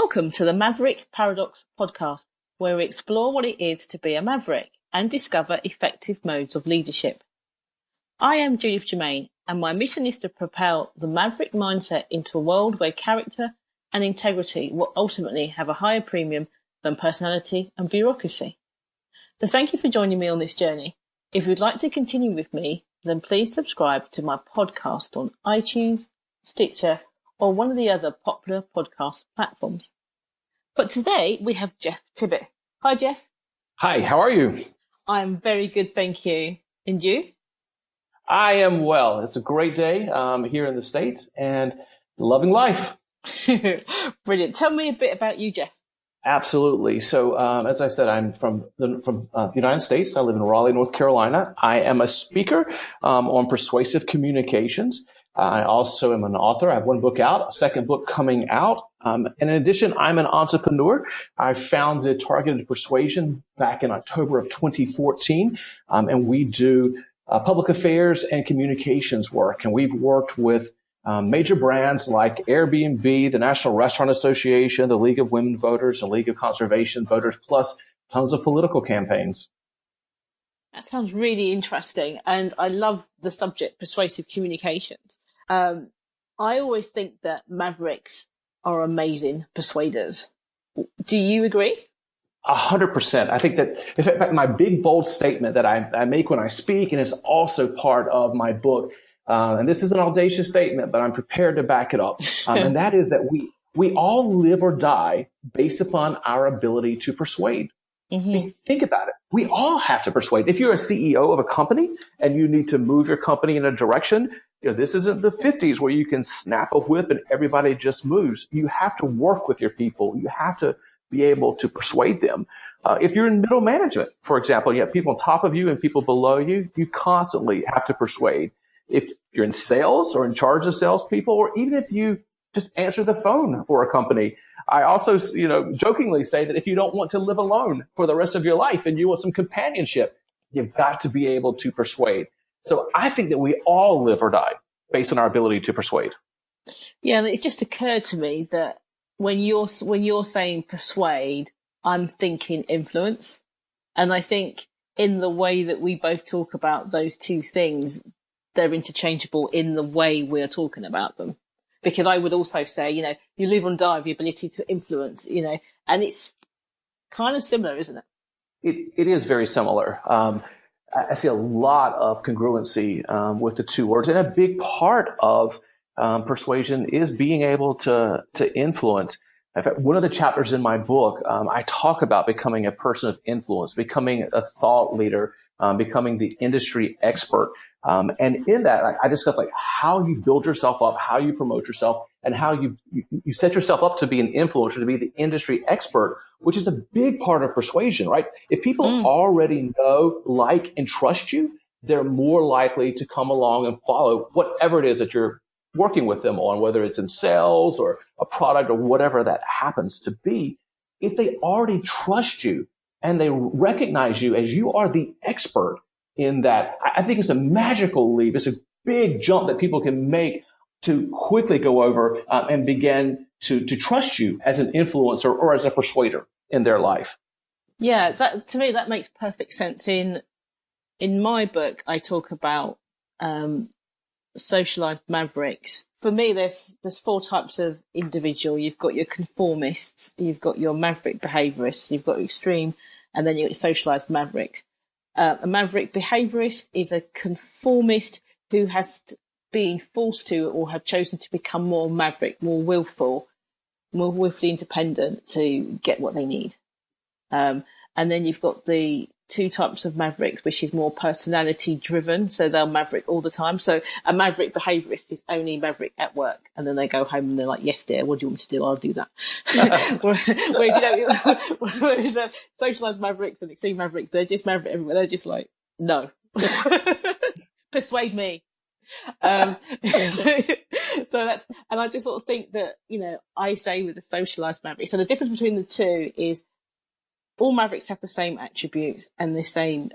Welcome to the Maverick Paradox podcast, where we explore what it is to be a maverick and discover effective modes of leadership. I am Judith Germain, and my mission is to propel the maverick mindset into a world where character and integrity will ultimately have a higher premium than personality and bureaucracy. So thank you for joining me on this journey. If you'd like to continue with me, then please subscribe to my podcast on iTunes, Stitcher, or one of the other popular podcast platforms. But today we have Jeff Tippett. Hi, Jeff. Hi, how are you? I'm very good, thank you. And you? I am well. It's a great day here in the States and loving life. Brilliant. Tell me a bit about you, Jeff. Absolutely. So, as I said, I'm from the United States. I live in Raleigh, North Carolina. I am a speaker on persuasive communications. I also am an author. I have one book out, a second book coming out. And in addition, I'm an entrepreneur. I founded Targeted Persuasion back in October of 2014. And we do public affairs and communications work. And we've worked with major brands like Airbnb, the National Restaurant Association, the League of Women Voters, and League of Conservation Voters, plus tons of political campaigns. That sounds really interesting. And I love the subject, persuasive communications. I always think that mavericks are amazing persuaders. Do you agree? 100%. I think that, in fact, my big, bold statement that I make when I speak, and it's also part of my book, and this is an audacious statement, but I'm prepared to back it up, and that is that we all live or die based upon our ability to persuade. Mm-hmm. I mean, think about it. We all have to persuade. If you're a CEO of a company and you need to move your company in a direction, this isn't the 50s where you can snap a whip and everybody just moves. You have to work with your people. You have to be able to persuade them. If you're in middle management, for example, you have people on top of you and people below you, you constantly have to persuade. If you're in sales or in charge of salespeople, or even if you just answer the phone for a company. I also, jokingly say that if you don't want to live alone for the rest of your life and you want some companionship, you've got to be able to persuade. So I think that we all live or die based on our ability to persuade. Yeah, and it just occurred to me that when you're saying persuade, I'm thinking influence. And I think in the way that we both talk about those two things, they're interchangeable in the way we're talking about them. Because I would also say, you live and die with the ability to influence, and it's kind of similar, isn't it? It is very similar. I see a lot of congruency with the two words. And a big part of persuasion is being able to influence. In fact, one of the chapters in my book, I talk about becoming a person of influence, becoming a thought leader, becoming the industry expert. And in that, I discuss how you build yourself up, how you promote yourself, and how you set yourself up to be an influencer, to be the industry expert, which is a big part of persuasion, right? If people already know, like, and trust you, they're more likely to come along and follow whatever it is that you're working with them on, whether it's in sales or a product or whatever that happens to be. If they already trust you and they recognize you as you are the expert in that, I think it's a magical leap. It's a big jump that people can make to quickly go over and begin to trust you as an influencer or as a persuader in their life. Yeah, to me, that makes perfect sense. In my book, I talk about socialized mavericks. For me, there's four types of individual. You've got your conformists, you've got your maverick behaviorists, you've got extreme, and then you've got socialized mavericks. A maverick behaviorist is a conformist who has been forced to or have chosen to become more maverick, more willfully independent to get what they need. And then you've got the two types of mavericks, which is more personality driven. So they'll maverick all the time. So a maverick behaviorist is only maverick at work. And then they go home and they're like, yes, dear, what do you want me to do? I'll do that. Whereas socialized mavericks and extreme mavericks, they're just maverick everywhere. They're just like, no, persuade me. So that's, and I just sort of think that, I say with the socialized maverick. So the difference between the two is all mavericks have the same attributes and the same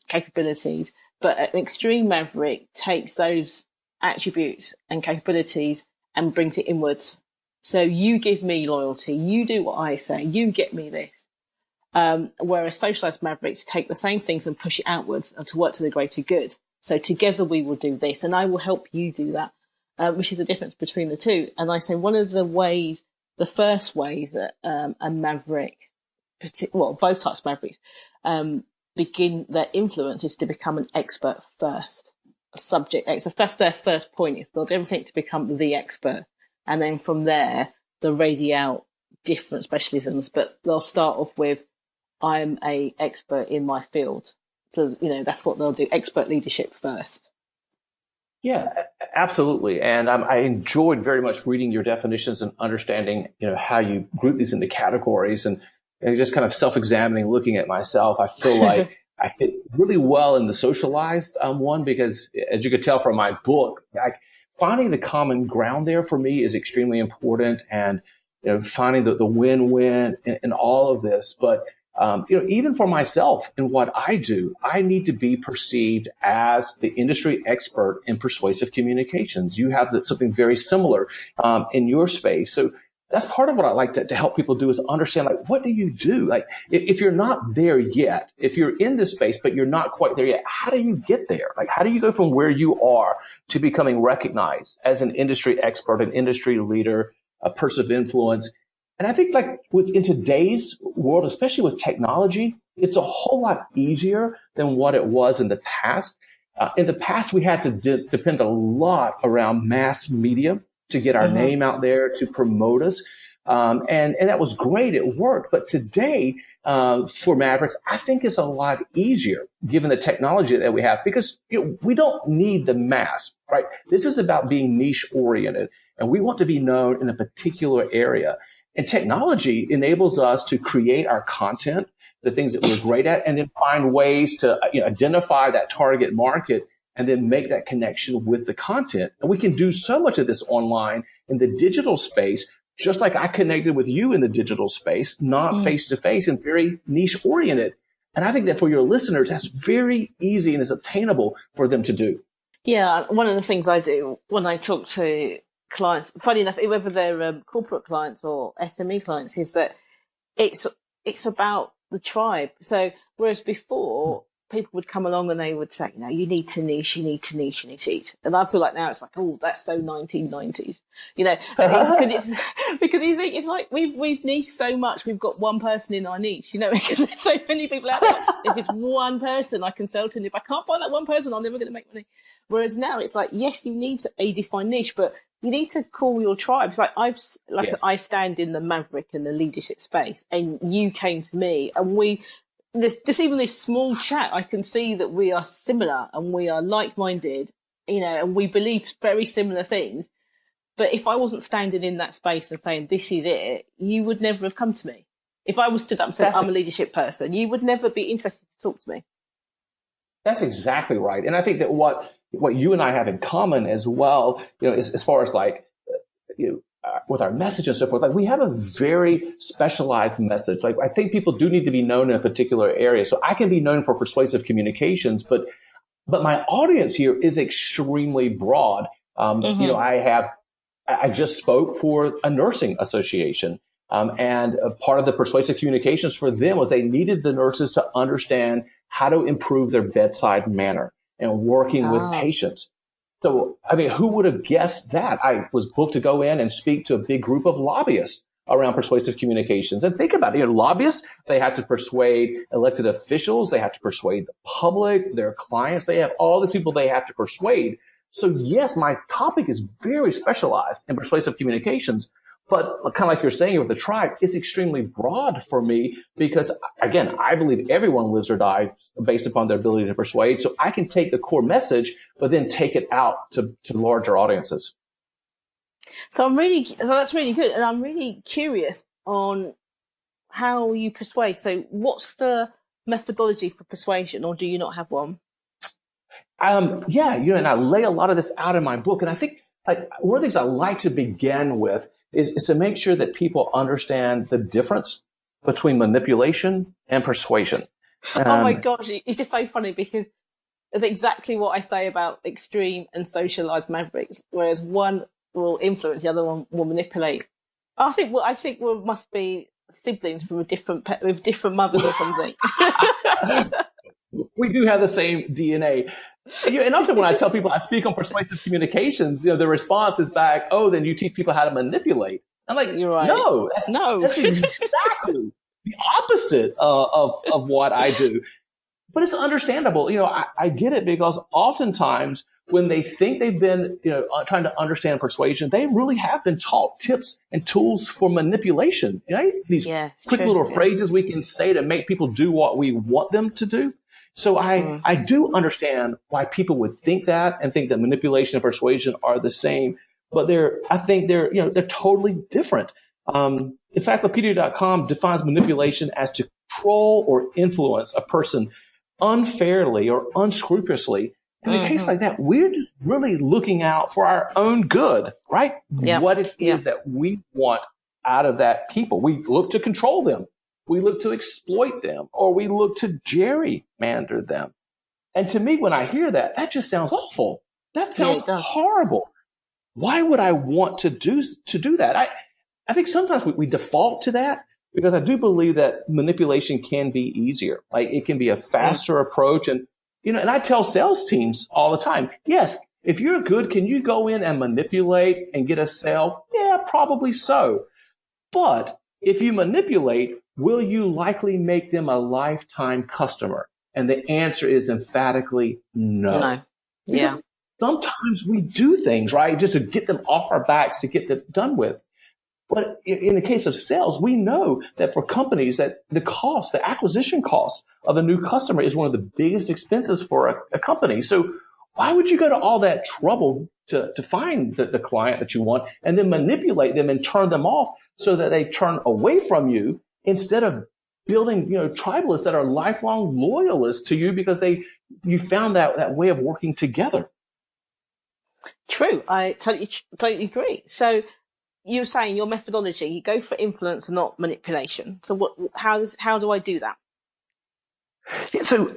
capabilities, but an extreme maverick takes those attributes and capabilities and brings it inwards. So you give me loyalty, you do what I say, you get me this. Whereas socialized mavericks take the same things and push it outwards and to work to the greater good. So together we will do this and I will help you do that, which is the difference between the two. And I say one of the ways, the first ways that a maverick, well, both types of mavericks, begin their influence is to become an expert first. A subject expert. That's their first point. It's build everything to become the expert. And then from there, they'll radiate out different specialisms, but they'll start off with, I'm a expert in my field. So, that's what they'll do. Expert leadership first. Yeah, absolutely. And I enjoyed very much reading your definitions and understanding, how you group these into categories and just kind of self-examining, looking at myself. I feel like I fit really well in the socialized one because, as you could tell from my book, finding the common ground there for me is extremely important, and finding the win-win in all of this. But even for myself and what I do, I need to be perceived as the industry expert in persuasive communications. You have something very similar in your space. So that's part of what I like to help people do is understand, what do you do? If you're not there yet, if you're in this space, but you're not quite there yet, how do you get there? How do you go from where you are to becoming recognized as an industry expert, an industry leader, a person of influence? And I think in today's world, especially with technology, it's a whole lot easier than what it was in the past. In the past, we had to depend a lot around mass media to get our name out there, to promote us. And that was great. It worked. But today, for Mavericks, I think it's a lot easier given the technology that we have because we don't need the mass, right? This is about being niche oriented, and we want to be known in a particular area. And technology enables us to create our content, the things that we're great at, and then find ways to identify that target market and then make that connection with the content. And we can do so much of this online in the digital space, just like I connected with you in the digital space, not face to face and very niche oriented. And I think that for your listeners, that's very easy and is obtainable for them to do. Yeah. One of the things I do when I talk to clients, funny enough, whether they're corporate clients or SME clients, is that it's about the tribe. So whereas before, people would come along and they would say, you need to niche, you need to niche, you need to niche. And I feel like now it's like, oh, that's so 1990s, it's because you think it's like we've niched so much. We've got one person in our niche, because there's so many people out there. There's this one person I can sell to, and if I can't find that one person, I'm never going to make money. Whereas now it's like, yes, you need a defined niche, but you need to call your tribe. It's like I stand in the Maverick and the leadership space, and you came to me, and even this small chat, I can see that we are similar and we are like-minded, and we believe very similar things. But if I wasn't standing in that space and saying, this is it, you would never have come to me. If I was stood up and said, I'm a leadership person, you would never be interested to talk to me. That's exactly right. And I think that what you and I have in common as well, as far as with our message and so forth, we have a very specialized message. I think people do need to be known in a particular area. So I can be known for persuasive communications, but my audience here is extremely broad. I just spoke for a nursing association. And a part of the persuasive communications for them was they needed the nurses to understand how to improve their bedside manner and working with patients. So, who would have guessed that? I was booked to go in and speak to a big group of lobbyists around persuasive communications. And think about it, lobbyists, they have to persuade elected officials, they have to persuade the public, their clients, they have all these people they have to persuade. So yes, my topic is very specialized in persuasive communications, but kind of like you're saying with the tribe, it's extremely broad for me because, again, I believe everyone lives or dies based upon their ability to persuade. So I can take the core message, but then take it out to larger audiences. So that's really good. And I'm really curious on how you persuade. So what's the methodology for persuasion, or do you not have one? And I lay a lot of this out in my book. And I think one of the things I like to begin with is to make sure that people understand the difference between manipulation and persuasion. Oh my gosh, it's just so funny because it's exactly what I say about extreme and socialized mavericks, whereas one will influence, the other one will manipulate. I think we must be siblings from with different mothers or something. We do have the same DNA. And often when I tell people I speak on persuasive communications, the response is back, oh, then you teach people how to manipulate. I'm like, You're right. no, No. that's exactly the opposite of what I do. But it's understandable. I get it, because oftentimes when they think they've been, trying to understand persuasion, they really have been taught tips and tools for manipulation, right? These quick little phrases we can say to make people do what we want them to do. So I do understand why people would think that and think that manipulation and persuasion are the same, but I think they're totally different. Encyclopedia.com defines manipulation as to control or influence a person unfairly or unscrupulously. In a case like that, we're just really looking out for our own good, right? Yep. What it is that we want out of that people. We look to control them. We look to exploit them, or we look to gerrymander them. And to me, when I hear that, that just sounds awful. That sounds horrible. Why would I want to do that? I think sometimes we default to that, because I do believe that manipulation can be easier. Like, it can be a faster approach. And, and I tell sales teams all the time, yes, if you're good, can you go in and manipulate and get a sale? Yeah, probably so. But if you manipulate, will you likely make them a lifetime customer? And the answer is emphatically no. No. Because sometimes we do things, right, just to get them off our backs, to get them done with. But in the case of sales, we know that for companies that the acquisition cost of a new customer is one of the biggest expenses for a company. So why would you go to all that trouble to find the client that you want and then manipulate them and turn them off so that they turn away from you, instead of building, tribalists that are lifelong loyalists to you because you found that way of working together? True. I totally agree. So you're saying your methodology, you go for influence and not manipulation. So how do I do that? Yeah, so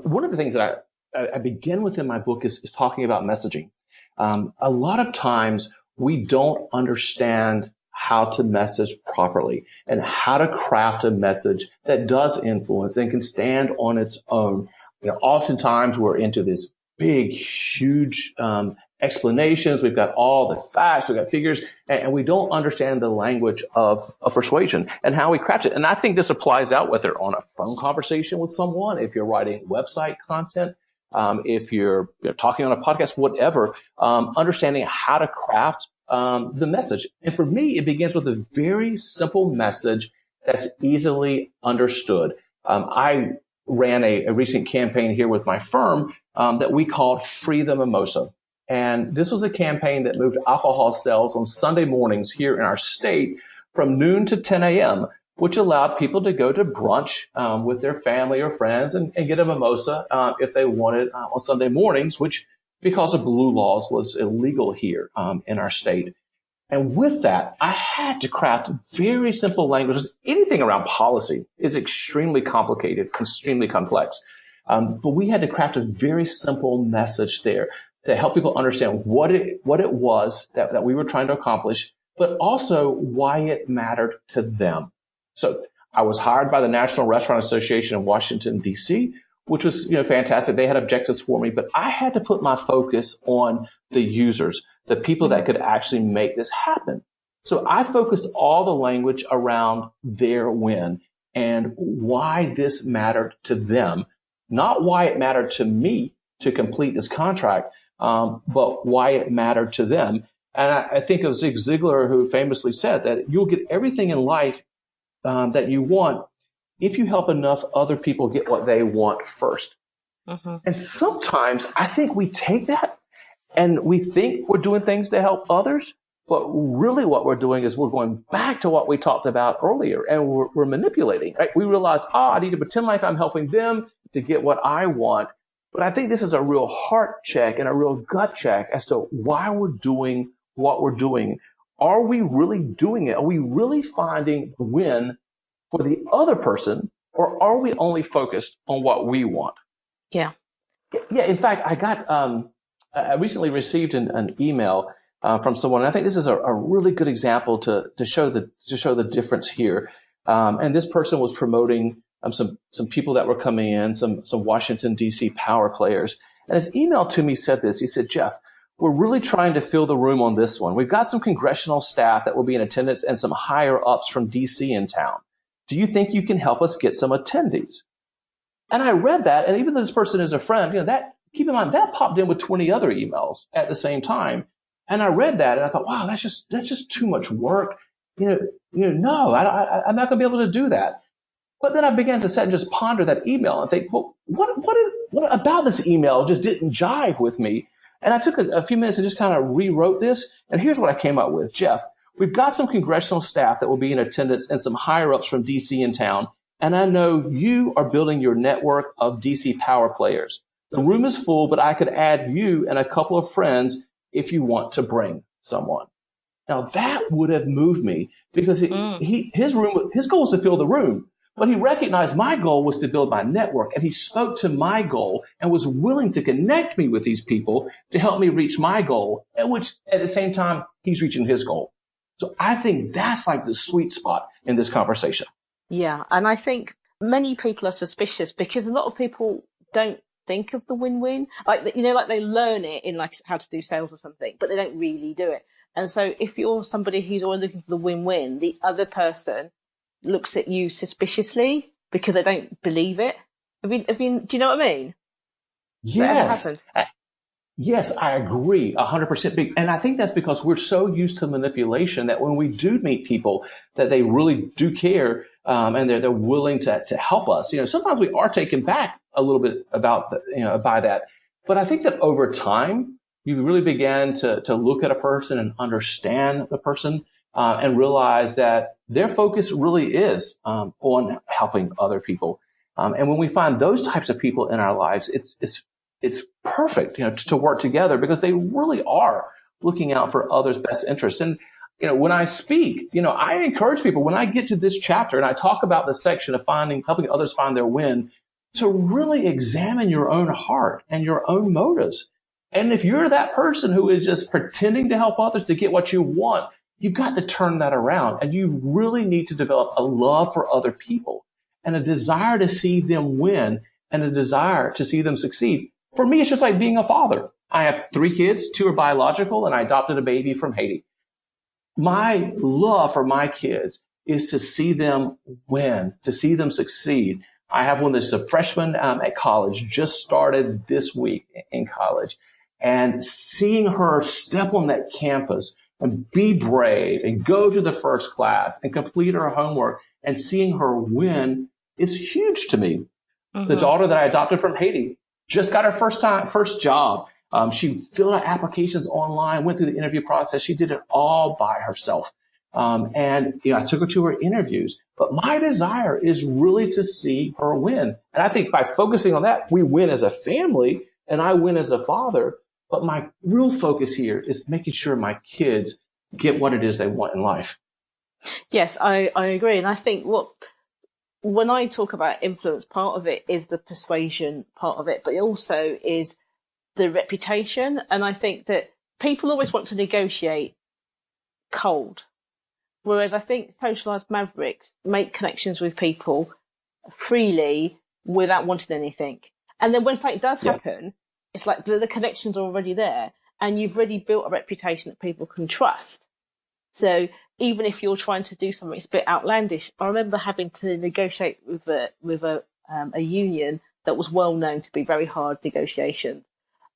one of the things that I begin with in my book is talking about messaging. A lot of times we don't understand how to message properly and how to craft a message that does influence and can stand on its own. Oftentimes we're into this big, huge explanations. We've got all the facts, we've got figures, and we don't understand the language of persuasion and how we craft it. And I think this applies out whether on a phone conversation with someone, if you're writing website content, if you're talking on a podcast, whatever, understanding how to craft the message. And for me, it begins with a very simple message that's easily understood. I ran a recent campaign here with my firm that we called Free the Mimosa. And this was a campaign that moved alcohol sales on Sunday mornings here in our state from noon to 10 a.m., which allowed people to go to brunch with their family or friends and get a mimosa if they wanted on Sunday mornings, which, because of blue laws, was illegal here in our state. And with that, I had to craft very simple language. Anything around policy is extremely complicated, extremely complex. But we had to craft a very simple message there to help people understand what it was that we were trying to accomplish, but also why it mattered to them. So I was hired by the National Restaurant Association in Washington, D.C., which was fantastic. They had objectives for me, but I had to put my focus on the users, the people that could actually make this happen. So I focused all the language around their win and why this mattered to them, not why it mattered to me to complete this contract, but why it mattered to them. And I think of Zig Ziglar, who famously said that you'll get everything in life that you want if you help enough other people get what they want first. And sometimes I think we take that and we think we're doing things to help others, but really what we're doing is we're going back to what we talked about earlier, and we're manipulating, right? We realize, I need to pretend like I'm helping them to get what I want. But I think this is a real heart check and a real gut check as to why we're doing what we're doing. Are we really doing it? Are we really finding the win for the other person, or are we only focused on what we want? Yeah. Yeah. In fact, I recently received an email from someone. And I think this is a really good example to show the difference here. And this person was promoting some people that were coming in, some Washington D.C. power players. And his email to me said this. He said, Jeff, we're really trying to fill the room on this one. We've got some congressional staff that will be in attendance and some higher ups from D.C. in town. Do you think you can help us get some attendees? And I read that, and even though this person is a friend, keep in mind that popped in with 20 other emails at the same time. And I read that, and I thought, wow, that's just too much work. No, I'm not going to be able to do that. But then I began to sit and just ponder that email and think, well, what about this email just didn't jive with me? And I took a few minutes and just kind of rewrote this. And here's what I came up with. Jeff, we've got some congressional staff that will be in attendance and some higher ups from D.C. in town. And I know you are building your network of D.C. power players. The room is full, but I could add you and a couple of friends if you want to bring someone. Now that would have moved me because his goal was to fill the room, but he recognized my goal was to build my network, and he spoke to my goal and was willing to connect me with these people to help me reach my goal, and which at the same time he's reaching his goal. So I think that's like the sweet spot in this conversation. Yeah, and I think many people are suspicious because a lot of people don't think of the win-win. Like they learn it in like how to do sales or something, but they don't really do it. And so if you're somebody who's always looking for the win-win, the other person looks at you suspiciously because they don't believe it. Do you know what I mean? Yes. Yes, I agree 100%. And I think that's because we're so used to manipulation that when we do meet people that they really do care, and they're willing to help us. Sometimes we are taken back a little bit by that. But I think that over time, you really began to look at a person and understand the person, and realize that their focus really is on helping other people. And when we find those types of people in our lives, it's perfect, to work together because they really are looking out for others' best interests. And when I speak, I encourage people when I get to this chapter and I talk about the section of helping others find their win, to really examine your own heart and your own motives. And if you're that person who is just pretending to help others to get what you want, you've got to turn that around, and you really need to develop a love for other people and a desire to see them win and a desire to see them succeed. For me, it's just like being a father. I have 3 kids, 2 are biological, and I adopted a baby from Haiti. My love for my kids is to see them win, to see them succeed. I have one that's a freshman at college, just started this week in college, and seeing her step on that campus and be brave and go to the first class and complete her homework and seeing her win is huge to me. Mm-hmm. The daughter that I adopted from Haiti just got her first job. She filled out applications online, went through the interview process. She did it all by herself. And I took her to her interviews. But my desire is really to see her win. And I think by focusing on that, we win as a family and I win as a father. But my real focus here is making sure my kids get what it is they want in life. Yes, I agree. And I think when I talk about influence, part of it is the persuasion part of it, but it also is the reputation. And I think that people always want to negotiate cold. Whereas I think socialized mavericks make connections with people freely without wanting anything. And then when something does happen, it's like the connections are already there and you've already built a reputation that people can trust. So even if you're trying to do something that's a bit outlandish, I remember having to negotiate with a union that was well known to be very hard negotiations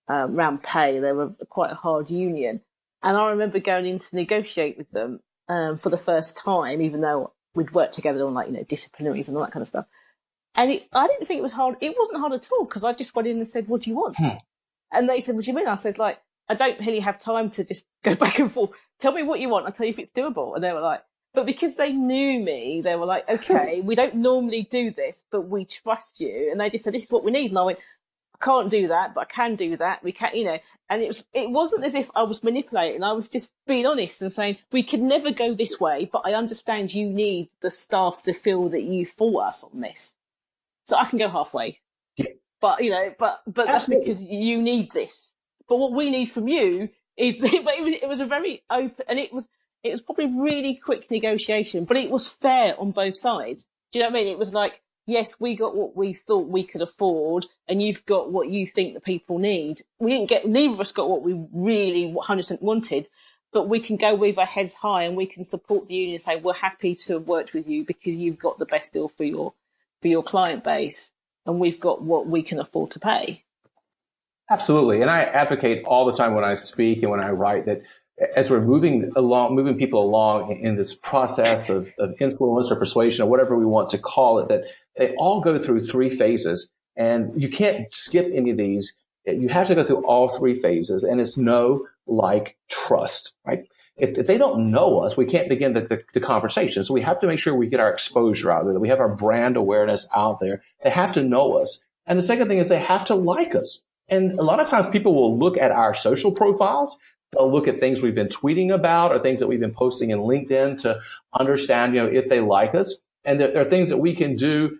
around pay. They were quite a hard union. And I remember going in to negotiate with them for the first time, even though we'd worked together on disciplinaries and all that kind of stuff. And I didn't think it was hard. It wasn't hard at all because I just went in and said, "What do you want?" And they said, "What do you mean?" I said, I don't really have time to just go back and forth. Tell me what you want. I'll tell you if it's doable. And they were like, but because they knew me, they were like, okay, we don't normally do this, but we trust you. And they just said, this is what we need. And I went, I can't do that, but I can do that. We can, and it wasn't as if I was manipulating. I was just being honest and saying, we could never go this way, but I understand you need the staff to feel that you for us on this. So I can go halfway. Yeah. But, but that's because you need this. But what we need from you But it was a very open, and it was probably really quick negotiation, but it was fair on both sides. Do you know what I mean? It was like, yes, we got what we thought we could afford, and you've got what you think the people need. Neither of us got what we really 100% wanted, but we can go with our heads high and we can support the union and say, we're happy to have worked with you because you've got the best deal for your client base, and we've got what we can afford to pay. Absolutely. And I advocate all the time when I speak and when I write that as we're moving people along in this process of influence or persuasion or whatever we want to call it, that they all go through 3 phases, and you can't skip any of these. You have to go through all 3 phases, and it's know, like, trust, right? If they don't know us, we can't begin the conversation. So we have to make sure we get our exposure out there, that we have our brand awareness out there. They have to know us. And the second thing is they have to like us. And a lot of times people will look at our social profiles. They'll look at things we've been tweeting about or things that we've been posting in LinkedIn to understand, if they like us. And there are things that we can do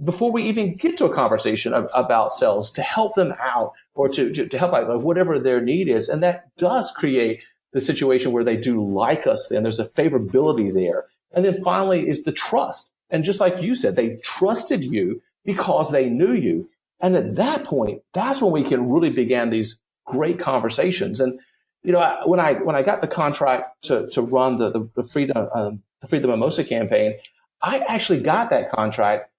before we even get to a conversation about sales to help them out or to help out like whatever their need is. And that does create the situation where they do like us, and there's a favorability there. And then finally is the trust. And just like you said, they trusted you because they knew you. And at that point, that's when we can really begin these great conversations. And, when I got the contract to run the Freedom Mimosa campaign, I actually got that contract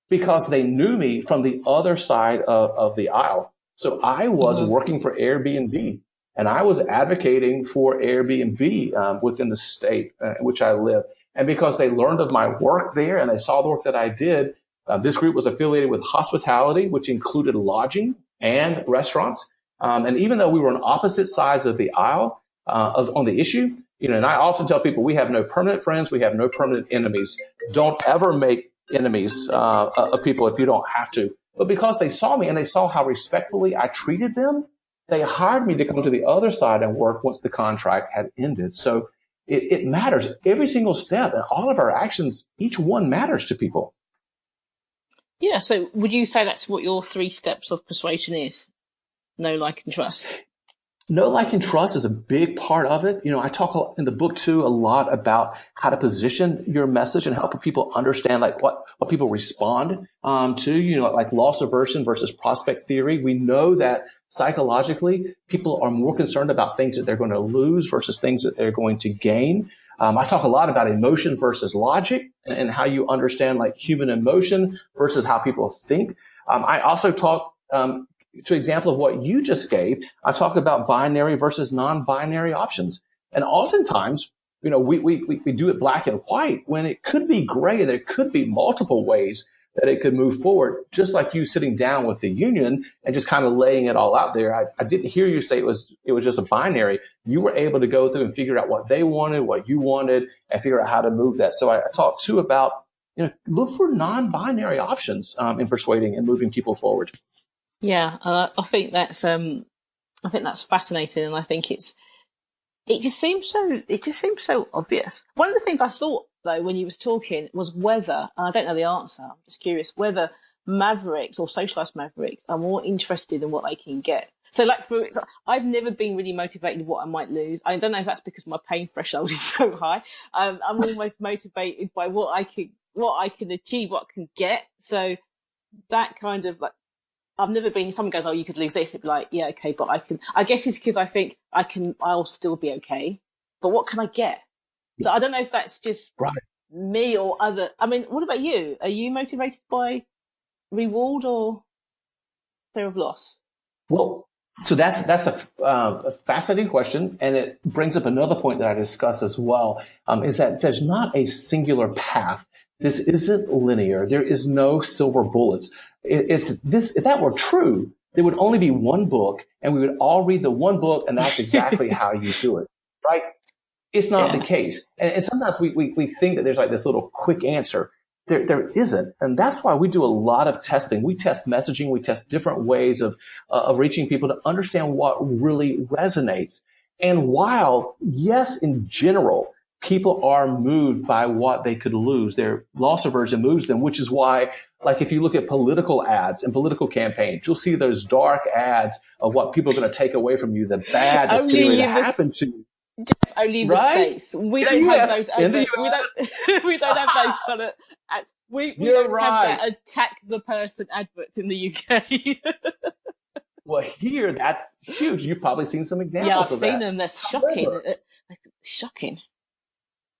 because they knew me from the other side of the aisle. So I was working for Airbnb, and I was advocating for Airbnb within the state in which I live. And because they learned of my work there and they saw the work that I did, this group was affiliated with hospitality, which included lodging and restaurants. And even though we were on opposite sides of the aisle on the issue, and I often tell people we have no permanent friends, we have no permanent enemies. Don't ever make enemies of people if you don't have to. But because they saw me and they saw how respectfully I treated them, they hired me to come to the other side and work once the contract had ended. So it matters. Every single step and all of our actions, each one matters to people. Yeah, so would you say that's what your 3 steps of persuasion is? Know, like, and trust? Know, like, and trust is a big part of it. I talk in the book too a lot about how to position your message and help people understand like what people respond to, like loss aversion versus prospect theory. We know that psychologically people are more concerned about things that they're going to lose versus things that they're going to gain. I talk a lot about emotion versus logic and how you understand like human emotion versus how people think. I also talk to example of what you just gave. I talk about binary versus non-binary options. And oftentimes, we do it black and white when it could be gray. There could be multiple ways that it could move forward, just like you sitting down with the union and just kind of laying it all out there. I didn't hear you say it was just a binary. You were able to go through and figure out what they wanted, what you wanted, and figure out how to move that. So I talk too about, look for non-binary options in persuading and moving people forward. Yeah, I think that's fascinating, and I think it just seems so obvious. One of the things I thought though when you was talking was whether, and I don't know the answer, I'm just curious whether Mavericks or socialized Mavericks are more interested in what they can get. So like for example, I've never been really motivated what I might lose. I don't know if that's because my pain threshold is so high. I'm almost motivated by what I can achieve, what I can get. So that kind of like, I've never been, someone goes, oh, you could lose this. It'd be like, yeah, okay, but I guess it's because I think I'll still be okay. But what can I get? So I don't know if that's just me or other. I mean, what about you? Are you motivated by reward or fear of loss? Well, so that's a fascinating question, and it brings up another point that I discuss as well, is that there's not a singular path. This isn't linear. There is no silver bullets. If that were true, there would only be one book, and we would all read the one book, and that's exactly how you do it, right? It's not the case. And sometimes we think that there's like this little quick answer. There isn't. And that's why we do a lot of testing. We test messaging. We test different ways of reaching people to understand what really resonates. And while, yes, in general, people are moved by what they could lose. Their loss aversion moves them, which is why, like, if you look at political ads and political campaigns, you'll see those dark ads of what people are going to take away from you, the bad that's getting ready to happen to you. Only in the States. We don't have those adverts. We don't. We don't have those kind of. We don't have that attack the person adverts in the UK. Well, here that's huge. You've probably seen some examples. Yeah, I've of seen that. them. They're shocking. Shocking.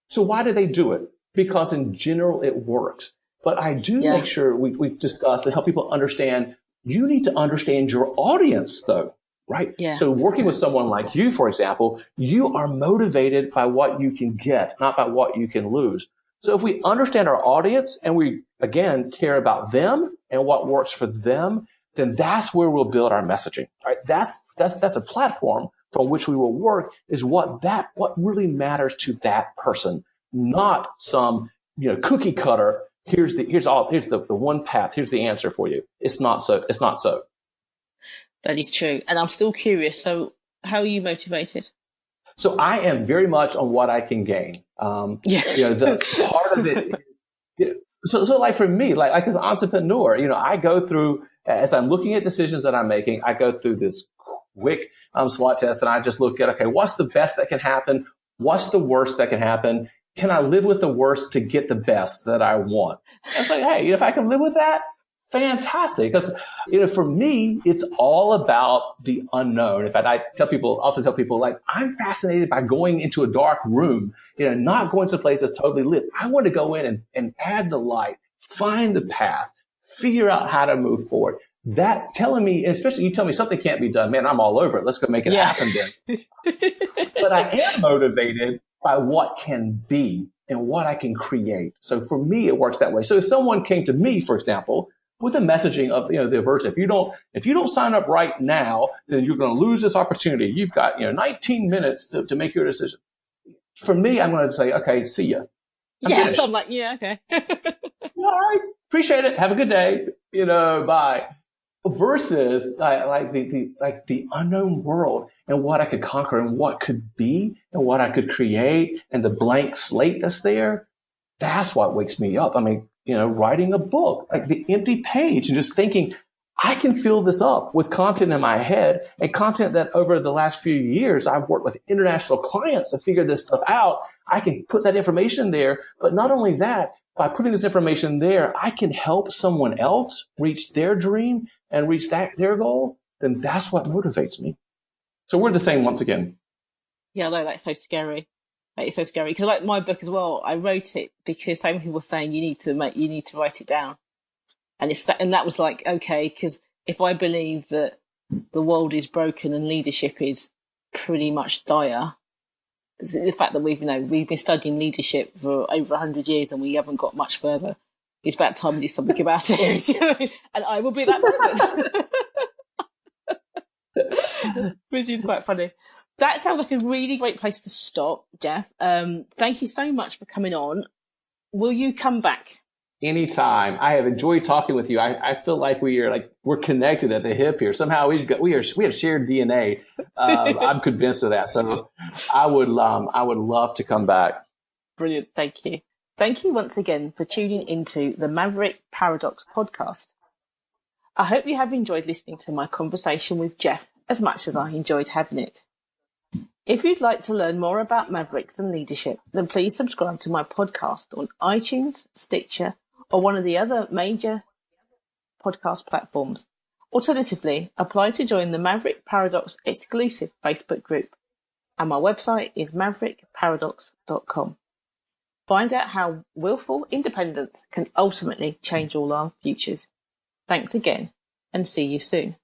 So why do they do it? Because in general it works. But I do make sure we've discussed and help people understand. You need to understand your audience, though. Right? Yeah. So working with someone like you, for example, you are motivated by what you can get, not by what you can lose. So if we understand our audience and we, again, care about them and what works for them, then that's where we'll build our messaging. Right? That's a platform from which we will work, is what really matters to that person, not some, cookie cutter. Here's the one path. Here's the answer for you. It's not so. It's not so. That is true. And I'm still curious. So how are you motivated? So I am very much on what I can gain. The part of it. So like for me, like as an entrepreneur, I go through, as I'm looking at decisions that I'm making, I go through this quick SWOT test, and I just look at, okay, what's the best that can happen? What's the worst that can happen? Can I live with the worst to get the best that I want? I was like, hey, if I can live with that, fantastic. Because, for me, it's all about the unknown. In fact, I often tell people, like, I'm fascinated by going into a dark room, not going to a place that's totally lit. I want to go in and add the light, find the path, figure out how to move forward. That telling me, especially you tell me something can't be done, man, I'm all over it. Let's go make it happen then. But I am motivated by what can be and what I can create. So for me, it works that way. So if someone came to me, for example, with a messaging of, the aversion, if you don't sign up right now, then you're going to lose this opportunity. You've got, 19 minutes to make your decision. For me, I'm going to say, okay, see ya. I'm like, okay. All right. Appreciate it. Have a good day. Bye. Versus like the unknown world and what I could conquer and what could be and what I could create and the blank slate that's there. That's what wakes me up. I mean, writing a book, like the empty page and just thinking, I can fill this up with content in my head and content that over the last few years, I've worked with international clients to figure this stuff out. I can put that information there. But not only that, by putting this information there, I can help someone else reach their dream and reach their goal. Then that's what motivates me. So we're the same once again. Yeah, no, that's so scary. It's so scary because, like my book as well, I wrote it because so many people were saying you need to write it down, and that was like, okay, because if I believe that the world is broken and leadership is pretty much dire, the fact that we've been studying leadership for over 100 years and we haven't got much further, it's about time we do something about it. And I will be that person, which is quite funny. That sounds like a really great place to stop, Jeff. Thank you so much for coming on. Will you come back? Anytime. I have enjoyed talking with you. I feel like we're connected at the hip here. Somehow we have shared DNA. I'm convinced of that. So I would love to come back. Brilliant. Thank you. Thank you once again for tuning into the Maverick Paradox podcast. I hope you have enjoyed listening to my conversation with Jeff as much as I enjoyed having it. If you'd like to learn more about Mavericks and leadership, then please subscribe to my podcast on iTunes, Stitcher, or one of the other major podcast platforms. Alternatively, apply to join the Maverick Paradox exclusive Facebook group. And my website is maverickparadox.com. Find out how willful independence can ultimately change all our futures. Thanks again, and see you soon.